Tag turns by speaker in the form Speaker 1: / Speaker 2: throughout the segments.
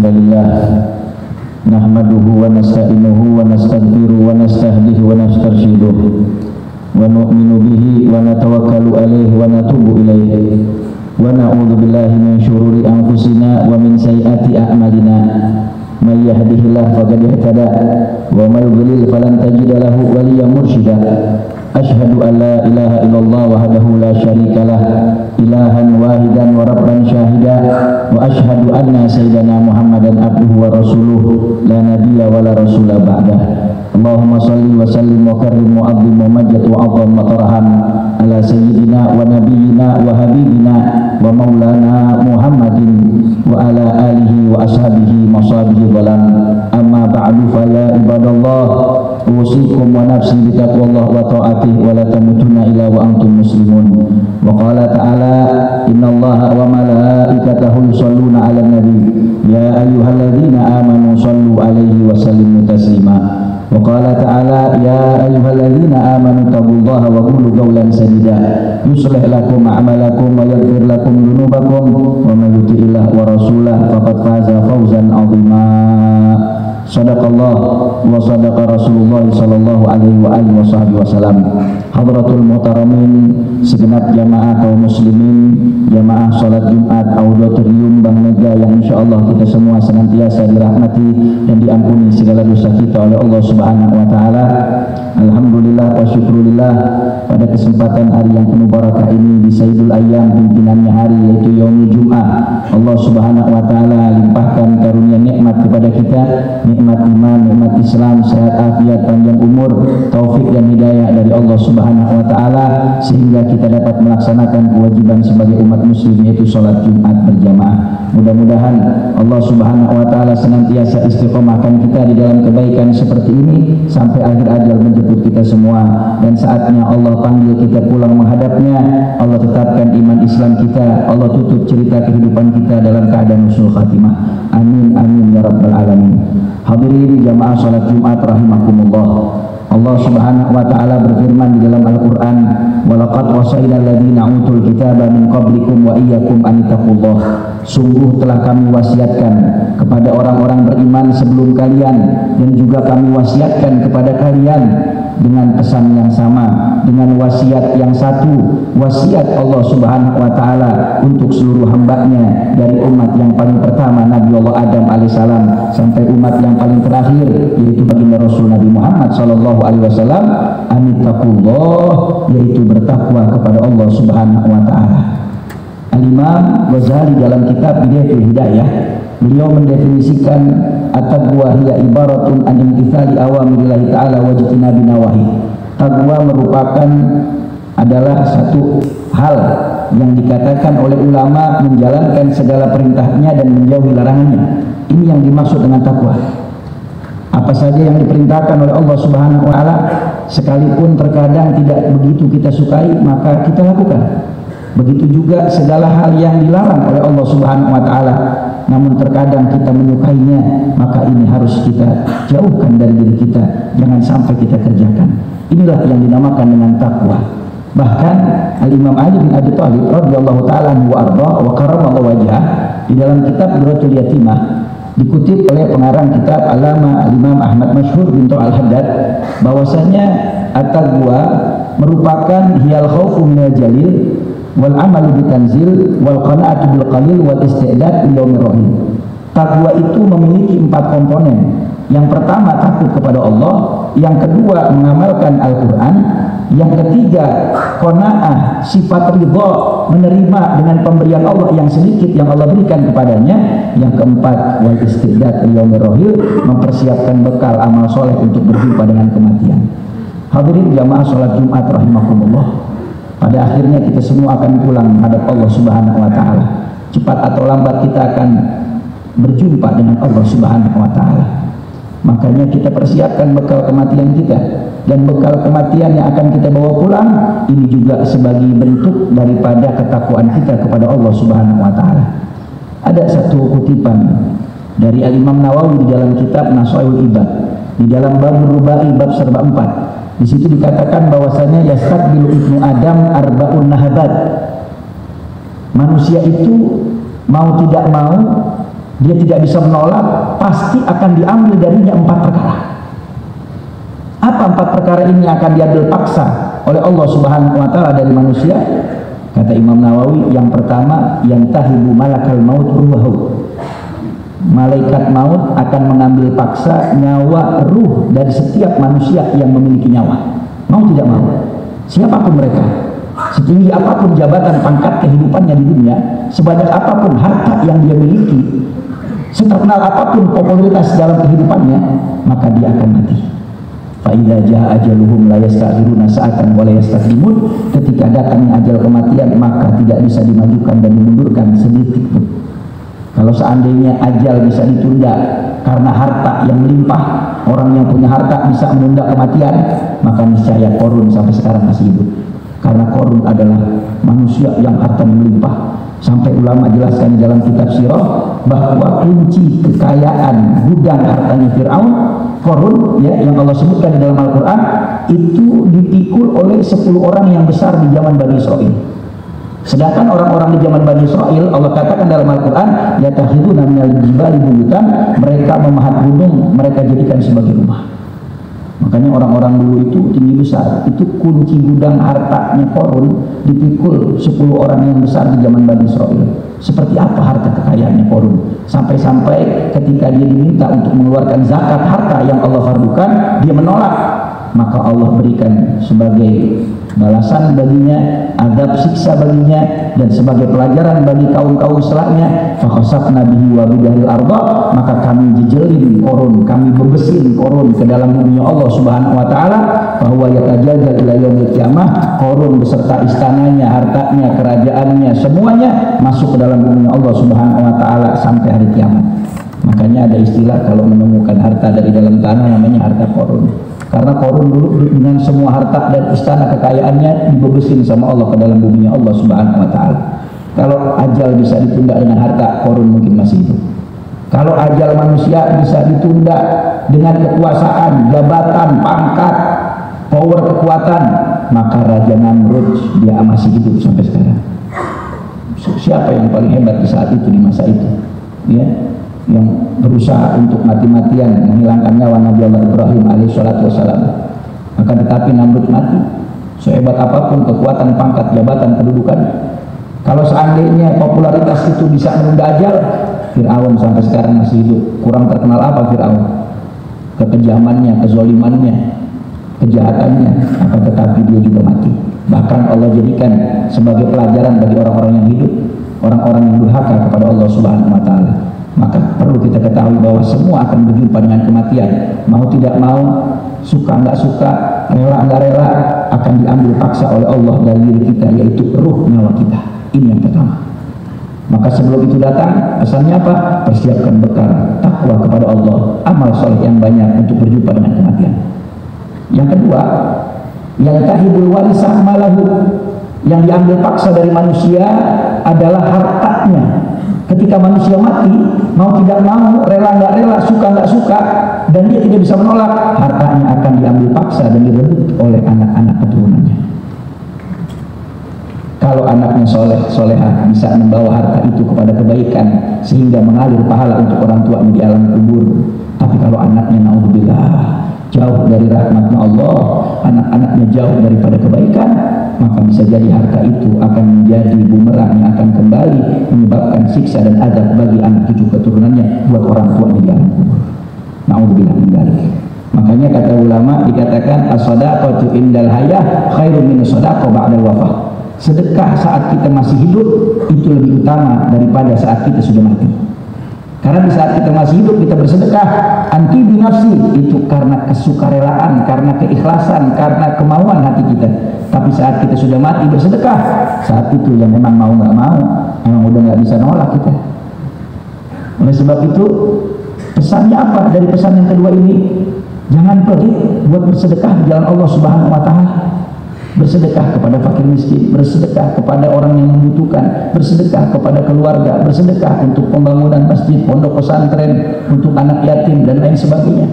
Speaker 1: hamdalillah nahmaduhu wa nasta'inuhu wa nastaghfiruhu wa nastahdihi wa nastarshiduhu wa nu'minu bihi wa natawakkalu alaihi wa natubu ilaihi wa na'udzu billahi min syururi anfusina wa min sayyiati a'malina may yahdihillahu faqad ihtada wa may yudlil falan tajida lahu waliyyan mursyida. Asyhadu an la ilaha illallah wahdahu la syarikalah ilahan wahidan wa rabban syahida wa asyhadu anna sayyidana Muhammadan abduhu wa rasuluh la nabiyya wa la rasula ba'dah. Allahumma salli wa sallim wa karrim wa azim wa majid wa azam wa tarham ala sayyidina wa nabiyyina wa habibina wa maulana Muhammadin wa ala alihi wa ashabihi masabihi dhalam. Amma ba'du fa ya ibadallah usikum wa nafsi bi taqwallah wa ta'atihi wa la tamutunna illa wa antum muslimun. Wa qala ta'ala innallaha wa malaikatahu yusholluna 'alan nabi ya ayyuhalladzina amanu shallu 'alaihi wa sallimu taslima. Wa qala ta'ala ya ayyuhalladzina amanu taqullaha wa qulu qawlan sadida yuslih lakum a'malakum wa yaghfir lakum dhunubakum wa may yuti'illah wa rasulahu faqad faza fawzan 'azima. Sadaqallah wa sadaqa Rasulullah sallallahu alaihi wa alihi wasallam. Hadratul muhtaramin, segenap jamaah kaum muslimin, jamaah salat Jumat auditorium Bank Mega yang insyaallah kita semua senantiasa dirahmati dan diampuni segala dosa kita oleh Allah Subhanahu wa taala. Alhamdulillah wa syukurillah, pada kesempatan hari yang penuh barakah ini di Sayyidul Ayyam, pimpinannya hari yaitu Yaumul Jum'ah, Allah Subhanahu wa taala limpahkan karunia nikmat kepada kita, nikmat iman, nikmat Islam, sehat afiat, panjang umur, taufik dan hidayah dari Allah Subhanahu wa taala sehingga kita dapat melaksanakan kewajiban sebagai umat muslim yaitu salat Jumat berjamaah. Mudah-mudahan Allah Subhanahu wa taala senantiasa istiqomahkan kita di dalam kebaikan seperti ini sampai akhir ajal menjemput kita semua, dan saatnya Allah panggil kita pulang menghadapnya, Allah tetapkan iman Islam kita, Allah tutup cerita kehidupan kita dalam keadaan husnul khatimah. Amin amin ya rabbal alamin. Hadirin jamaah salat Jumat rahimakumullah. Allah Subhanahu wa taala berfirman di dalam Al-Qur'an, "Walaqad wasaina alladziina utul kitaba min qablikum wa iyyakum an taqullah." Sungguh telah kami wasiatkan kepada orang-orang beriman sebelum kalian, dan juga kami wasiatkan kepada kalian dengan pesan yang sama, dengan wasiat yang satu, wasiat Allah Subhanahu wa taala untuk seluruh hambanya dari umat yang paling pertama Nabi Allah Adam alaihissalam sampai umat yang paling terakhir yaitu baginda Rasul Nabi Muhammad sallallahu alaihi wasallam, anittaqullah, yaitu bertakwa kepada Allah Subhanahu wa taala. Al-Imam Ghazali dalam kitab Bidayatul Hidayah, beliau mendefinisikan at-taqwa hiya ibaratun an imtithali awamirillahi ta'ala wa ijtinabi nawahi. Taqwa merupakan adalah satu hal yang dikatakan oleh ulama menjalankan segala perintahnya dan menjauhi larangannya. Ini yang dimaksud dengan takwa. Apa saja yang diperintahkan oleh Allah Subhanahu wa taala, sekalipun terkadang tidak begitu kita sukai, maka kita lakukan. Begitu juga segala hal yang dilarang oleh Allah Subhanahu wa taala, namun terkadang kita menyukainya, maka ini harus kita jauhkan dari diri kita, jangan sampai kita kerjakan. Inilah yang dinamakan dengan takwa. Bahkan Al-Imam Ali bin Abi Thalib radhiyallahu taala anhu wa arda wa karamallahu wajhah di dalam kitab Duratul Yatimah, dikutip oleh pengarang kitab Alama Al-Imam Ahmad Masyhur bin Al-Haddad, bahwasanya at-taqwa merupakan hiyal khaufu minal jalil wal amalu bitanzil wal qana'atu bil qalil wal istidad li yaumir rahim. Takwa itu memiliki 4 komponen. Yang pertama takut kepada Allah, yang kedua mengamalkan Al-Qur'an, yang ketiga qanaah, sifat ridha, menerima dengan pemberian Allah yang sedikit yang Allah berikan kepadanya, yang keempat wal istidad li yaumir rahim, mempersiapkan bekal amal soleh untuk berjumpa dengan kematian. Hadirin jamaah salat Jumat rahimakumullah, pada akhirnya kita semua akan pulang menghadap Allah Subhanahu wa taala. Cepat atau lambat kita akan berjumpa dengan Allah Subhanahu wa taala. Makanya kita persiapkan bekal kematian kita, dan bekal kematian yang akan kita bawa pulang ini juga sebagai bentuk daripada ketakwaan kita kepada Allah Subhanahu wa taala. Ada satu kutipan dari Al-Imam Nawawi di dalam kitab Nasha'ul Ibad, di dalam bab rubai bab serba 4. Di situ dikatakan bahwasanya yastaqbilu ibnu Adam arba'un nahabat. Manusia itu mau tidak mau dia tidak bisa menolak, pasti akan diambil darinya 4 perkara. Apa 4 perkara ini akan diambil paksa oleh Allah Subhanahu wa taala dari manusia? Kata Imam Nawawi, yang pertama, yantahibu malakal maut ruhahu. Malaikat maut akan mengambil paksa nyawa ruh dari setiap manusia yang memiliki nyawa. Mau tidak mau, siapapun mereka, setinggi apapun jabatan pangkat kehidupannya di dunia, sebanyak apapun harta yang dia miliki, seterkenal apapun popularitas dalam kehidupannya, maka dia akan mati. Fa'idza jaa ajaluhum la yastakhiruna sa'atan wa la yastaqdimun. Ketika datangnya ajal kematian, maka tidak bisa dimajukan dan dimundurkan sedetik pun. Kalau seandainya ajal bisa ditunda karena harta yang melimpah, orang yang punya harta bisa menunda kematian, maka niscaya Qarun sampai sekarang masih hidup. Karena Qarun adalah manusia yang harta melimpah. Sampai ulama jelaskan di dalam kitab Sirah bahwa kunci kekayaan gudang hartanya Fir'aun, Qarun, ya, yang Allah sebutkan di dalam Al-Quran, itu dipikul oleh 10 orang yang besar di zaman Bani Israel. Sedangkan orang-orang di zaman Bani Israel, Allah katakan dalam Al-Quran, yatakhiduna minal jibali buyutan, mereka memahat gunung, mereka jadikan sebagai rumah. Makanya orang-orang dulu itu tinggi besar, itu kunci gudang hartanya Qarun dipikul 10 orang yang besar di zaman Bani Israel. Seperti apa harta kekayaannya Qarun? Sampai-sampai ketika dia diminta untuk mengeluarkan zakat harta yang Allah fardukan, dia menolak. Maka Allah berikan sebagai balasan baginya, azab siksa baginya, dan sebagai pelajaran bagi kaum-kaum setelahnya, fakhasafna bihi wa bidahil arda, maka kami jejelin Qarun, kami bebesin Qarun ke dalam bumi Allah Subhanahu wa taala, bahwa yatajajal ila yaumil qiyamah, Qarun beserta istananya, hartanya, kerajaannya, semuanya masuk ke dalam bumi Allah Subhanahu wa taala sampai hari kiamat. Makanya ada istilah kalau menemukan harta dari dalam tanah namanya harta Qarun. Karena Qarun dulu dengan semua harta dan istana kekayaannya dibebesin sama Allah ke dalam bumi Allah Subhanahu wa taala. Kalau ajal bisa ditunda dengan harta, Qarun mungkin masih hidup. Kalau ajal manusia bisa ditunda dengan kekuasaan, jabatan, pangkat, power, kekuatan, maka Raja Namrud dia masih hidup sampai sekarang. Siapa yang paling hebat di saat itu, di masa itu? Ya, yang berusaha untuk mati-matian menghilangkan nyawa Nabi Allah Ibrahim alaihissalatu wassalam. Maka tetapi Namrud mati, sehebat apapun kekuatan, pangkat, jabatan, kedudukan. Kalau seandainya popularitas itu bisa menunda ajal, Fir'aun sampai sekarang masih hidup. Kurang terkenal apa Fir'aun? Kekejamannya, kezolimannya, kejahatannya, akan tetapi dia juga mati. Bahkan Allah jadikan sebagai pelajaran bagi orang-orang yang hidup, orang-orang yang durhaka kepada Allah Subhanahu wa taala. Maka perlu kita ketahui bahwa semua akan berjumpa dengan kematian. Mau tidak mau, suka nggak suka, rela nggak rela, akan diambil paksa oleh Allah dari diri kita, yaitu ruh nyawa kita. Ini yang pertama. Maka sebelum itu datang, pesannya apa? Persiapkan bekal takwa kepada Allah, amal soleh yang banyak untuk berjumpa dengan kematian. Yang kedua, yang tahibul warisah malahu, yang diambil paksa dari manusia adalah hartanya. Ketika manusia mati, mau tidak mau, rela nggak rela, suka nggak suka, dan dia tidak bisa menolak, hartanya akan diambil paksa dan direbut oleh anak-anak keturunannya. Kalau anaknya solehah bisa membawa harta itu kepada kebaikan sehingga mengalir pahala untuk orang tuanya di alam kubur. Tapi kalau anaknya naudzubillah jauh dari rahmatnya Allah, anak-anaknya jauh daripada kebaikan, maka bisa jadi harta itu akan menjadi bumerang yang akan kembali menyebabkan siksa dan azab bagi anak cucu keturunannya buat orang tuanya di alam kubur. Naudzubillah min dzalik. Makanya kata ulama dikatakan as-shadaqatu indal hayah khairun min as-shadaqah ba'dal wafah. Sedekah saat kita masih hidup itu lebih utama daripada saat kita sudah mati. Karena di saat kita masih hidup kita bersedekah anti binafsi, itu karena kesukarelaan, karena keikhlasan, karena kemauan hati kita. Tapi saat kita sudah mati bersedekah, saat itu yang memang mau nggak mau, memang udah nggak bisa nolak kita. Oleh sebab itu pesannya apa dari pesan yang kedua ini? Jangan pelit buat bersedekah di jalan Allah Subhanahu wa taala. Bersedekah kepada fakir miskin, bersedekah kepada orang yang membutuhkan, bersedekah kepada keluarga, bersedekah untuk pembangunan masjid, pondok pesantren, untuk anak yatim dan lain sebagainya.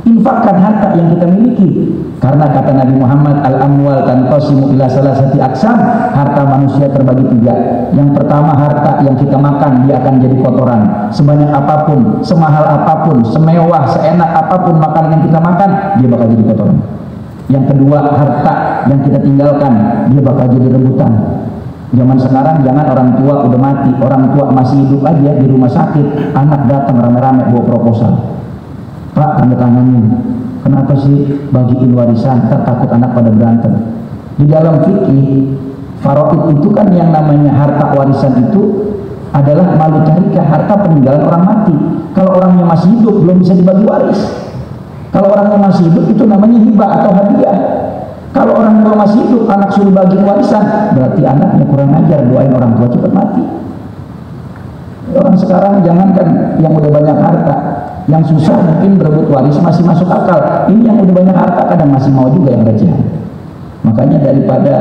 Speaker 1: Infakkan harta yang kita miliki, karena kata Nabi Muhammad, al-amwal tanqasimu ila salasati aqsam, harta manusia terbagi 3. Yang pertama, harta yang kita makan dia akan jadi kotoran. Sebanyak apapun, semahal apapun, semewah, seenak apapun makanan yang kita makan, dia bakal jadi kotoran. Yang kedua, harta yang kita tinggalkan, dia bakal jadi rebutan. Zaman sekarang jangan orang tua udah mati, orang tua masih hidup aja di rumah sakit, anak datang rame-rame bawa proposal. Pak, tanda tanganin. Kenapa sih bagiin warisan? Takut anak pada berantem. Di dalam fikih faraid itu kan yang namanya harta warisan itu adalah malu tarikah, harta peninggalan orang mati. Kalau orangnya masih hidup belum bisa dibagi waris. Kalau orangnya masih hidup itu namanya hibah atau hadiah. Kalau orang tua masih hidup, anak suruh bagi warisan, berarti anaknya kurang ajar, doain orang tua cepat mati. Orang sekarang jangankan yang udah banyak harta, yang susah mungkin berebut waris masih masuk akal. Ini yang udah banyak harta kadang masih mau juga yang recehan. Makanya daripada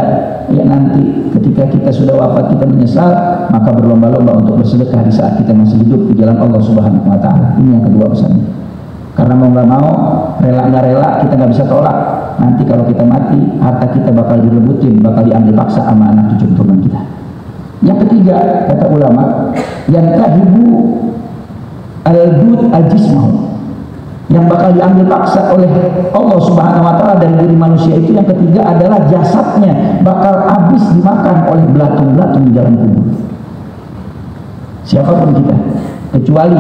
Speaker 1: ya nanti ketika kita sudah wafat kita menyesal, maka berlomba-lomba untuk bersedekah di saat kita masih hidup di jalan Allah Subhanahu wa taala. Ini yang kedua pesannya. Karena mau nggak mau, rela nggak rela, kita nggak bisa tolak. Nanti kalau kita mati, harta kita bakal direbutin, bakal diambil paksa sama anak cucu keturunan kita. Yang ketiga, kata ulama, yang tahibu al-bud al-jismau, yang bakal diambil paksa oleh Allah Subhanahu wa taala dari diri manusia itu, yang ketiga adalah jasadnya bakal habis dimakan oleh belatung-belatung di dalam kubur. Siapapun kita, kecuali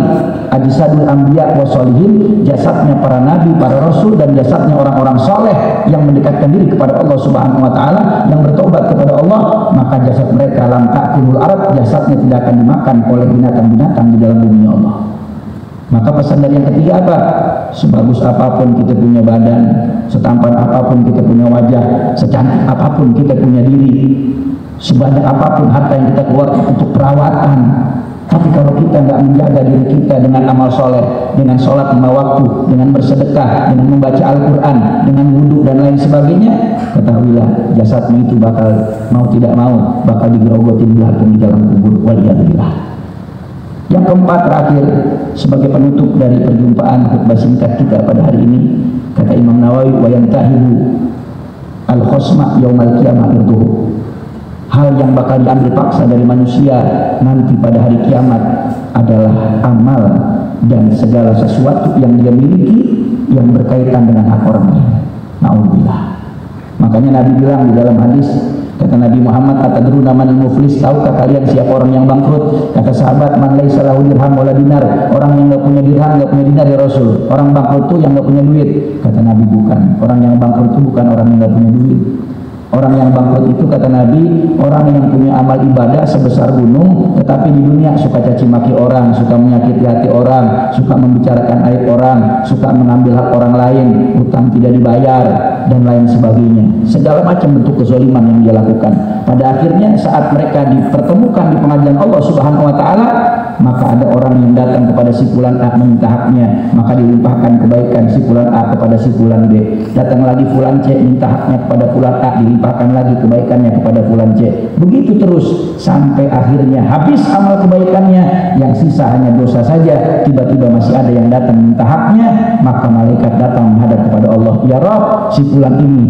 Speaker 1: ajsadul anbiya wa sholihin, jasadnya para nabi, para rasul, dan jasadnya orang-orang soleh yang mendekatkan diri kepada Allah Subhanahu wa taala, yang bertobat kepada Allah, maka jasad mereka lam ta'kulul arad, jasadnya tidak akan dimakan oleh binatang-binatang di dalam bumi Allah. Maka pesan dari yang ketiga apa? Sebagus apapun kita punya badan, setampan apapun kita punya wajah, secantik apapun kita punya diri, sebanyak apapun harta yang kita keluarkan untuk perawatan, tapi kalau kita nggak menjaga diri kita dengan amal soleh, dengan sholat 5 waktu, dengan bersedekah, dengan membaca Al-Quran, dengan wudhu dan lain sebagainya, ketahuilah jasadmu itu bakal mau tidak mau bakal digerogotin belatung di dalam kubur. Waliyadzubillah. Yang keempat terakhir sebagai penutup dari perjumpaan khutbah singkat kita pada hari ini, kata Imam Nawawi, wa yantahibu al-khosma yaumal qiyamah irduhu, hal yang bakal diambil paksa dari manusia nanti pada hari kiamat adalah amal dan segala sesuatu yang dia miliki yang berkaitan dengan hak orang lain. Na'udzubillah. Makanya Nabi bilang di dalam hadis, kata Nabi Muhammad, atadruna manil muflis, tahukah kalian siapa orang yang bangkrut? Kata sahabat, man laisa lahu dirham wala dinar, orang yang enggak punya dirham, enggak punya dinar ya Rasul. Orang bangkrut itu yang enggak punya duit. Kata Nabi, bukan. Orang yang bangkrut itu bukan orang yang enggak punya duit. Orang yang bangkrut itu, kata Nabi, orang yang punya amal ibadah sebesar gunung, tetapi di dunia suka caci maki orang, suka menyakiti hati orang, suka membicarakan aib orang, suka mengambil hak orang lain, utang tidak dibayar, dan lain sebagainya. Segala macam bentuk kezaliman yang dia lakukan. Pada akhirnya saat mereka dipertemukan di pengadilan Allah Subhanahu wa taala, maka ada orang yang datang kepada si fulan A meminta haknya, maka dilimpahkan kebaikan si fulan A kepada si fulan B. Datang lagi fulan C minta haknya kepada fulan A, dilimpahkan lagi kebaikannya kepada fulan C. Begitu terus sampai akhirnya habis amal kebaikannya, yang sisa hanya dosa saja. Tiba-tiba masih ada yang datang minta haknya, maka malaikat datang menghadap kepada Allah, ya Rabb, si fulan ini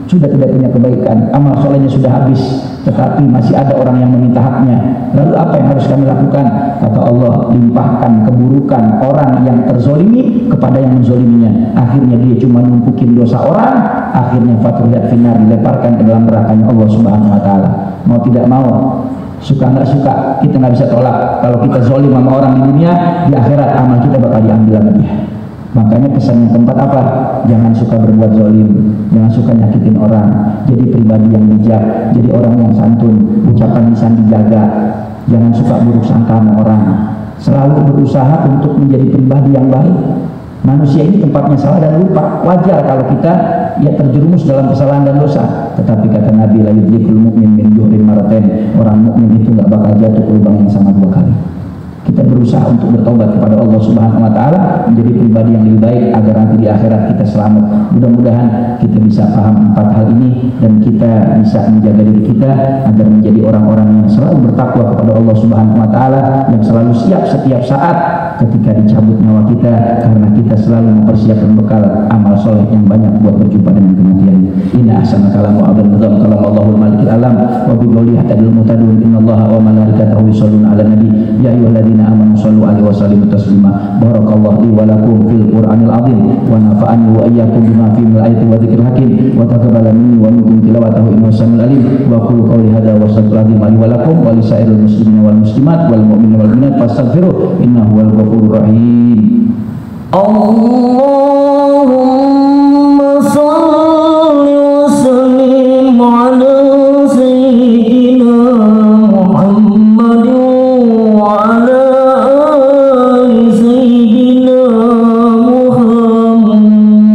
Speaker 1: sudah tidak punya kebaikan, amal solehnya sudah habis, tetapi masih ada orang yang meminta haknya. Lalu apa yang harus kami lakukan? Kata Allah, limpahkan keburukan orang yang terzolimi kepada yang menzoliminya. Akhirnya dia cuma numpukin dosa orang, akhirnya fatriyat finar, dilemparkan ke dalam nerakanya Allah Subhanahu wa taala. Mau tidak mau, suka nggak suka, kita nggak bisa tolak. Kalau kita zolim sama orang di dunia, di akhirat amal kita bakal diambil sama dia. Makanya pesan yang keempat apa? Jangan suka berbuat zolim, jangan suka nyakitin orang, jadi pribadi yang bijak, jadi orang yang santun, ucapan lisan dijaga, jangan suka buruk sangka sama orang, selalu berusaha untuk menjadi pribadi yang baik. Manusia ini tempatnya salah dan lupa, wajar kalau kita ya terjerumus dalam kesalahan dan dosa. Tetapi kata Nabi, la yudrikul mu'min min juhrin maratain, orang mukmin itu nggak bakal jatuh ke lubang yang sama 2 kali. Kita berusaha untuk bertobat kepada Allah Subhanahu wa taala, menjadi pribadi yang lebih baik agar nanti di akhirat kita selamat. Mudah-mudahan kita bisa paham 4 hal ini dan kita bisa menjaga diri kita agar menjadi orang-orang yang selalu bertakwa kepada Allah Subhanahu wa taala, yang selalu siap setiap saat ketika dicabut nyawa kita, karena kita selalu mempersiapkan bekal amal soleh yang banyak buat berjumpa dengan kematian. Inna ahsana kalamu abdan nizam kalam Allahul malikil alam wa bi qawli hatadil mutadun innallaha wa malaikatahu yusholluna ala nabi ya ayyuhalladzina amanu shollu alaihi wa sallimu taslima. Barakallahu li wa lakum fil qur'anil azim wa nafa'ani wa iyyakum bima fihi min ayati wa dzikril hakim wa taqabbala minni wa minkum tilawatahu innahu samiul alim. Wa qul qawli hadza wa sallallahu alaihi wa lakum wa lisairil muslimina wal muslimat wal mu'minina wal mu'minat fastaghfiruh innahu huwal ghafurur rahim.
Speaker 2: Allahumma shalli wa sallim ala sayyidina Muhammad wa ala ali sayyidina Muhammad.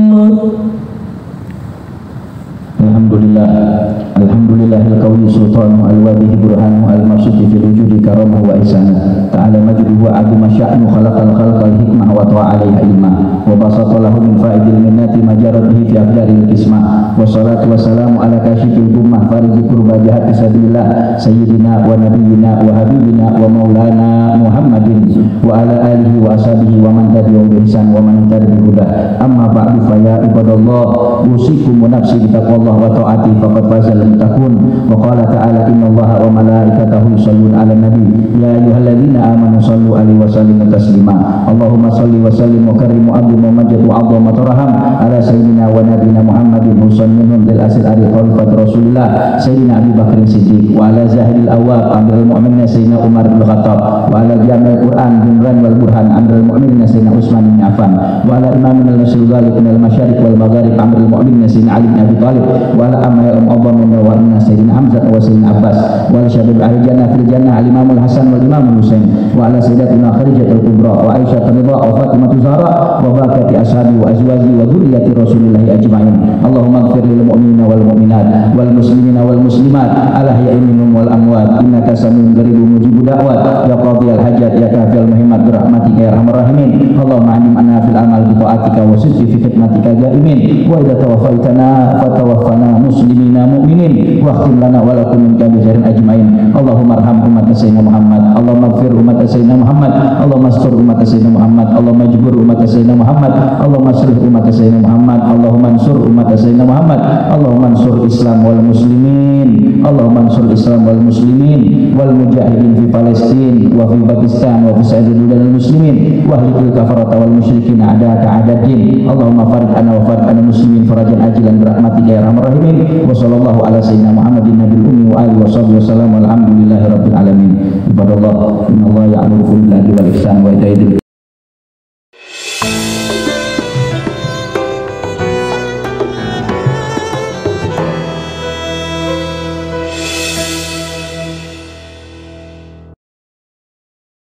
Speaker 1: Alhamdulillahil qawiyyi sultanu al-wadih burhanu al-mabsuti fil wujudi karamahu wa ihsana ta'ala majduhu wa azima sya'nu khalaqal khalqal hikmah wa ta'alaiha ilmah wa basata lahu min fa'idil minnati majarat bihi fi aqdaril qismah wa salatu wa salamu ala kashifil gummah faridhi kurba jahati sabilillah sayyidina wa nabiyyina wa habibina wa maulana Muhammadin wa ala alihi wa ashabihi wa man tabi'ahum bi ihsan wa man ihtada bi huda. Amma ba'du fa ya ibadallah usikum wa nafsi bi taqwallah wa ta'ati faqad fazal muttaqun. Wa qala ta'ala innallaha wa malaikatahu yusholluna 'alan nabi ya ayyuhalladzina amanu shollu 'alaihi wa sallimu taslima. Allahumma sholli wa sallim wa karrim wa abdi Muhammad wa 'azama tarham ala sayyidina wa nabiyina Muhammadin musannifun lil asil ari khalifat Rasulillah sayyidina Abi Bakr Siddiq wa ala zahiril awwab amirul mu'minin sayyidina Umar bin Khattab wa ala jami'il Qur'an Jumran wal Burhan amirul mu'minin sayyidina Utsman bin Affan wa ala imamina al-nasil dzalik minal masyariq wal magharib amirul mu'minin sayyidina Ali bin Abi Thalib wa ala amir al-mu'adhamin wa inna sayyidina Hamzah wa sayyidina Abbas wa ala syabab ahli jannah fil jannah al-imamul Hasan wal imamul Husain wa ala sayyidatina Khadijah al-Kubra wa Aisyah ridha wa Fatimah Zahra wa barakati ashabi wa azwaji wa dzurriyyati Rasulillah ajma'in. Allahumma ighfir lil mu'minina wal mu'minat wal muslimina wal muslimat al ahya'i minhum wal amwat innaka samiun qaribun mujibud da'wat ya qadhiyal hajat ya kafil muhimmat bi rahmatika ya arhamar rahimin. Allahumma anim anna fil amal bi ta'atika wa sidqi fi khidmatika jaimin wa idza tawaffaitana fatawaffana muslimina mu'minin wa khtim lana wa lakum min khairin ajma'in. Allahumma arham ummat sayyidina Muhammad, Allahumma ighfir ummat sayyidina Muhammad, Allahumma astur ummat sayyidina Muhammad, Allahumma jbur ummat sayyidina Muhammad, Allahumma aslih ummat sayyidina Muhammad, Allahumma ansur ummat sayyidina Muhammad, Allahumma ansur Islam wal muslimin, Allahumma ansur Islam wal muslimin wal mujahidin fi Palestin wa fi Pakistan wa fi sa'iril bilad muslimin wa ahlikil kafarata wal musyrikin a'daka a'daddin. Allahumma farid ana wa farid ana muslimin farajan ajilan bi rahmatika ya arhamar rahimin. Wa sallallahu ala sayyidina Muhammadin nabiyil ummi wa alihi wa sahbihi wasallam walhamdulillahi rabbil alamin. Ibadallah innallaha ya'muru bil adli wal ihsan wa ita'i dzil